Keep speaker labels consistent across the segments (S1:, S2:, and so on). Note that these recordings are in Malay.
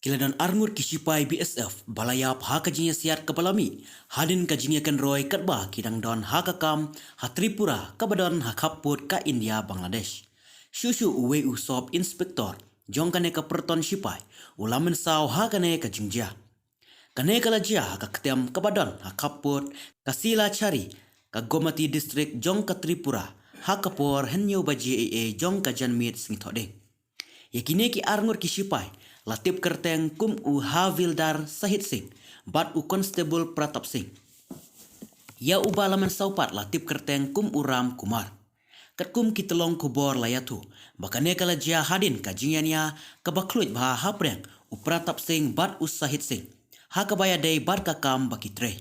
S1: Kiladan arngur kisipai BSF balayap ha kajinya siat kapalami hadin kajinya kan roy katba kidang don ha kakam ha Tripura kabadon ha kaput ka India Bangladesh. Shushu uwe usop inspektor jong kane ka perton sipai ulamen saw ha kane ka jingjia. Kane kalajia ka ketem kabadon ha kaput kasila cari ka Gomati district jong ka Tripura ha kapor henyo baji ee jong ka janmit singithodeng. Yakine ki arngur ki sipai latip kerteng kum u Havildar Sahit Singh bat u Constable Pratap Singh. Ya u balaman saupat latip kerteng kum u Ram Kumar. Kat kum ki telong kubor layatu bakane kala jia hadin kajingannya kabakluit bah hapreng u Pratap Singh bat u Sahit Singh. Ha kabaya day bat kakam bakitre.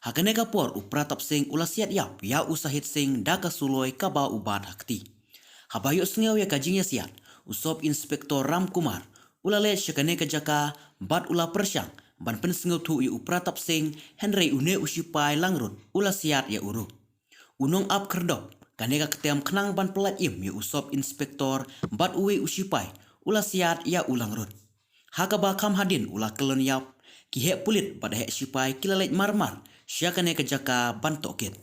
S1: Hakane kapor u Pratap Singh ulasiat yap ya u Sahit Singh daka suloi kaba u bat hakti. Habayuk sengaw ya kajinya siat usop inspektor Ram Kumar ulale syakane kajaka bat ula persyang ban pensengaw tu u Pratap Singh Henry une usipai langrut ula siat ya uru. Unong ap kerdop kane ka ketem kenang ban pelat im ya usop inspektor bat uwe usipai ula siat ya ulangrut. Hakaba kam hadin ula kelon yap ki he pulit pada he sipai kilalet marmar syakane kajaka ban tokit.